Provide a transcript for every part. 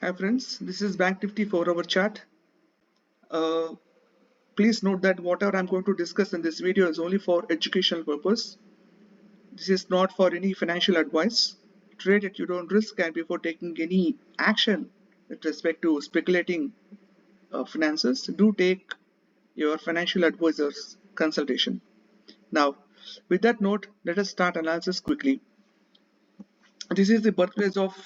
Hi friends, this is Bank Nifty 4-hour chart. Uh, Please note that whatever I'm going to discuss in this video is only for educational purpose. This is not for any financial advice. Trade at your own risk and before taking any action with respect to speculating finances, do take your financial advisor's consultation. Now, with that note, let us start analysis quickly. This is the birthplace of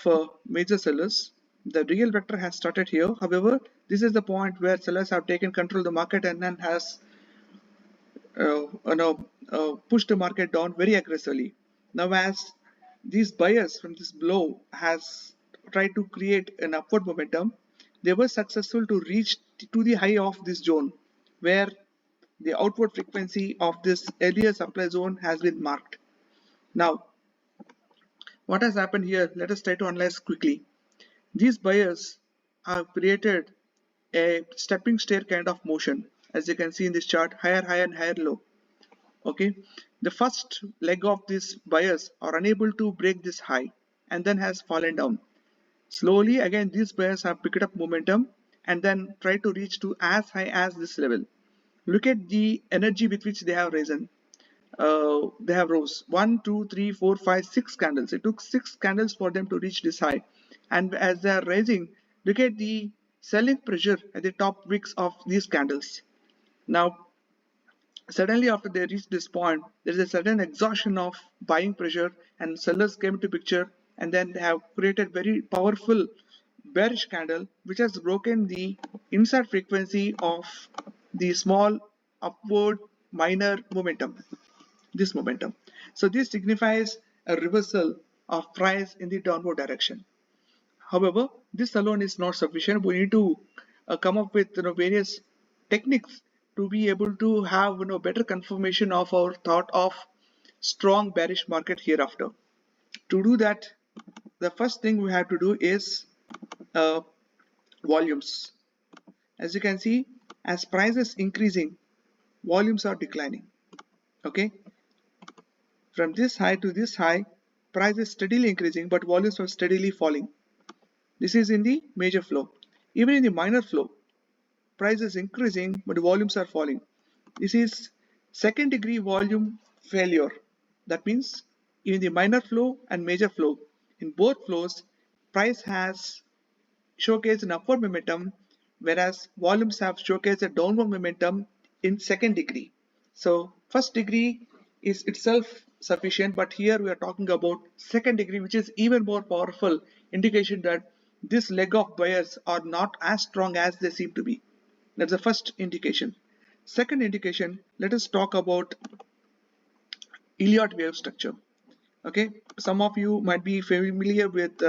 major sellers. The real vector has started here. However, this is the point where sellers have taken control of the market and then has pushed the market down very aggressively. Now, as these buyers from this blow has tried to create an upward momentum, they were successful to reach to the high of this zone, where the outward frequency of this earlier supply zone has been marked. Now, what has happened here? Let us try to analyze quickly. These buyers have created a stepping stair kind of motion, as you can see in this chart, higher, higher and higher low. Okay, the first leg of these buyers are unable to break this high and then has fallen down. Slowly again these buyers have picked up momentum and then try to reach to as high as this level. Look at the energy with which they have risen. They have rose 1, 2, 3, 4, 5, 6 candles. It took 6 candles for them to reach this high, and as they are rising, look at the selling pressure at the top wicks of these candles. Now suddenly after they reach this point, there is a sudden exhaustion of buying pressure and sellers came into picture, and then they have created very powerful bearish candle which has broken the inside frequency of the small upward minor momentum, this momentum. So this signifies a reversal of price in the downward direction. However, this alone is not sufficient. We need to come up with various techniques to be able to have better confirmation of our thought of strong bearish market hereafter. To do that, the first thing we have to do is uh, volumes. As you can see, as price is increasing, volumes are declining. Okay, from this high to this high, price is steadily increasing, but volumes are steadily falling. This is in the major flow. Even in the minor flow, price is increasing, but volumes are falling. This is second degree volume failure. That means in the minor flow and major flow, in both flows, price has showcased an upward momentum, whereas volumes have showcased a downward momentum in second degree. So first degree is itself sufficient, but here we are talking about second degree, which is even more powerful indication that this leg of buyers are not as strong as they seem to be. That's the first indication. Second indication, let us talk about Elliott wave structure. Okay, some of you might be familiar with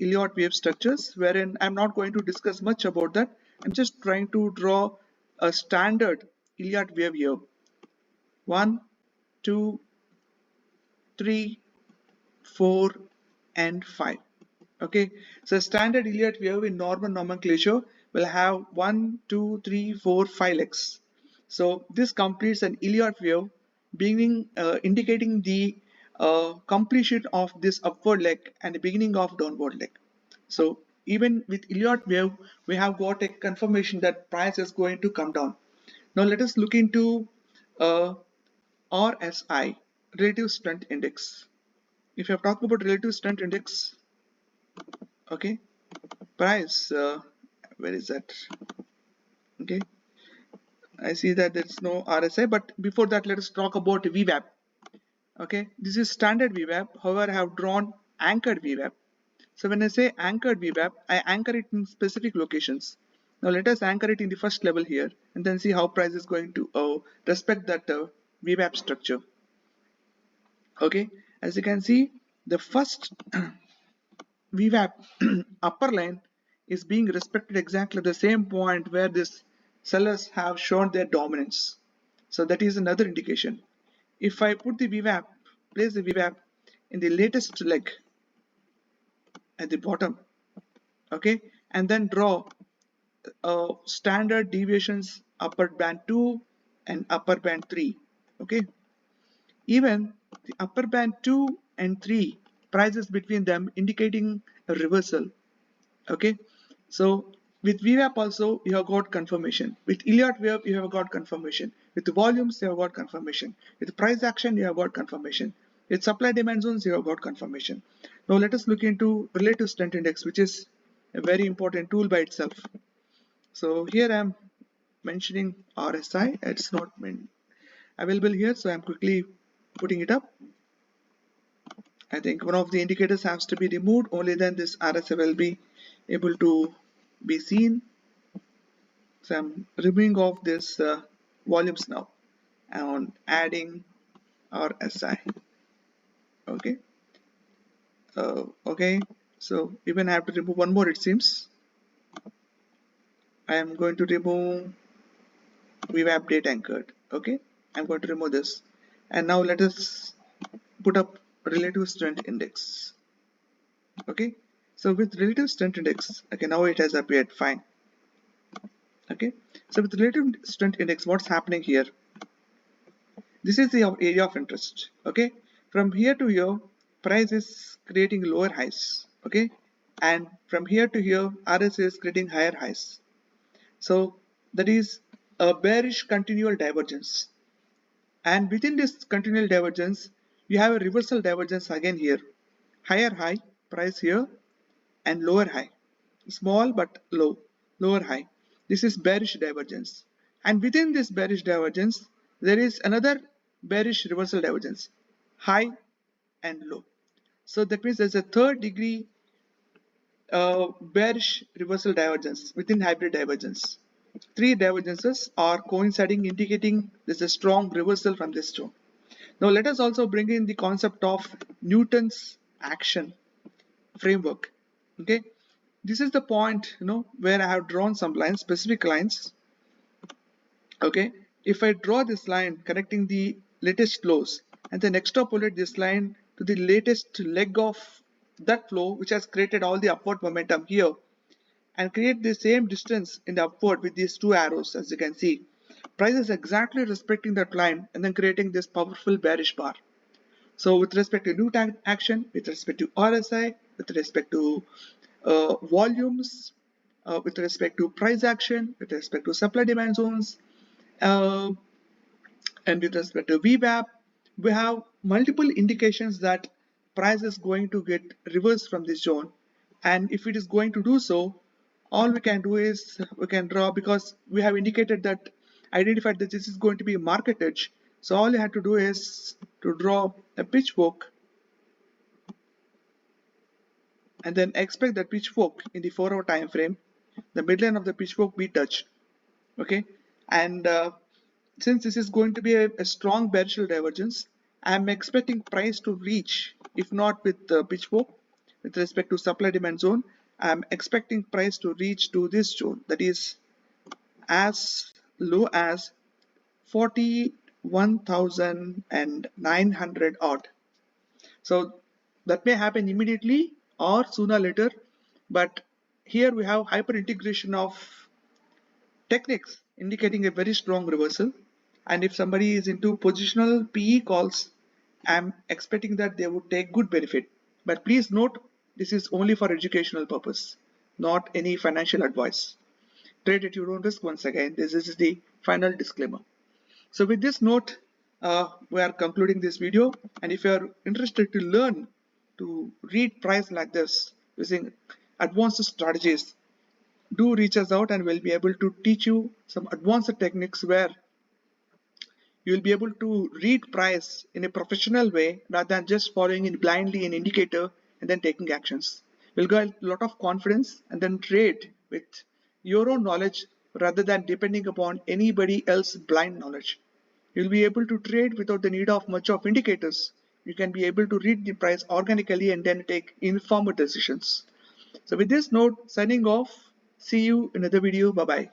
Elliott wave structures, wherein I'm not going to discuss much about that. I'm just trying to draw a standard Elliott wave here. 1, 2, 3, 4 and 5. Okay, so standard Elliott wave in normal nomenclature will have 1, 2, 3, 4, 5 legs. So this completes an Elliott wave, beginning indicating the completion of this upward leg and the beginning of downward leg. So even with Elliott wave, we have got a confirmation that price is going to come down. Now let us look into RSI, relative strength index. If you have talked about relative strength index, okay, price, where is that? Okay, I see that there's no RSI, but before that let us talk about VWAP. Okay, this is standard VWAP. However, I have drawn anchored VWAP. So when I say anchored VWAP, I anchor it in specific locations. Now let us anchor it in the first level here and then see how price is going to respect that VWAP structure. Okay, as you can see, the first VWAP upper line is being respected exactly at the same point where these sellers have shown their dominance. So that is another indication. If I put the VWAP, place the VWAP in the latest leg at the bottom, okay, and then draw standard deviations upper band 2 and upper band 3. Okay, even the upper band 2 and 3 prices between them indicating a reversal. Okay, So with VWAP also you have got confirmation. With Elliott wave you have got confirmation. With the volumes you have got confirmation. With price action you have got confirmation. With supply demand zones you have got confirmation. Now let us look into relative strength index, which is a very important tool by itself. So here I am mentioning RSI. It's not available here, so I'm quickly putting it up. I think one of the indicators has to be removed, only then this RSI will be able to be seen. So I'm removing off this volumes now and adding RSI. Okay. Okay. So even I have to remove one more, it seems. I am going to remove VWAP date anchored. Okay. I'm going to remove this. And now let us put up relative strength index. Okay. So with relative strength index, okay, now it has appeared fine. Okay. So with relative strength index, what's happening here? This is the area of interest. Okay. From here to here, price is creating lower highs. Okay. And from here to here, RSI is creating higher highs. So that is a bearish continual divergence. And within this continual divergence, you have a reversal divergence again here. Higher high, price here, and lower high. Small but low, lower high. This is bearish divergence. And within this bearish divergence, there is another bearish reversal divergence. High and low. So that means there's a third degree bearish reversal divergence within hybrid divergence. Three divergences are coinciding, indicating there's a strong reversal from this zone. Now let us also bring in the concept of Newton's action framework. Okay, this is the point, where I have drawn some lines, specific lines. Okay, if I draw this line connecting the latest lows and then extrapolate this line to the latest leg of that flow, which has created all the upward momentum here, and create the same distance in the upward with these two arrows, as you can see, price is exactly respecting that line and then creating this powerful bearish bar. So with respect to Newton action, with respect to RSI, with respect to volumes, with respect to price action, with respect to supply demand zones, uh, and with respect to VWAP, we have multiple indications that price is going to get reversed from this zone. And if it is going to do so, all we can do is we can draw, because we have indicated that, identified that this is going to be a market edge. So all you have to do is to draw a pitchfork and then expect that pitchfork in the 4-hour time frame, the midline of the pitchfork be touched. Okay, and since this is going to be a strong bearish divergence, I am expecting price to reach, if not with the pitchfork, with respect to supply demand zone, I am expecting price to reach to this zone, that is as low as 41,900 odd. So that may happen immediately or sooner or later, but here we have hyper integration of techniques indicating a very strong reversal. And if somebody is into positional PE calls, I'm expecting that they would take good benefit. But please note, this is only for educational purpose, not any financial advice. Trade it, you don't risk. Once again, this is the final disclaimer. So with this note, we are concluding this video. And if you are interested to learn to read price like this using advanced strategies, do reach us out and we'll be able to teach you some advanced techniques where you will be able to read price in a professional way rather than just following in blindly an indicator and then taking actions. You'll get a lot of confidence and then trade with your own knowledge rather than depending upon anybody else's blind knowledge. You'll be able to trade without the need of much of indicators. You can be able to read the price organically and then take informed decisions. So with this note, signing off. See you in another video. Bye bye.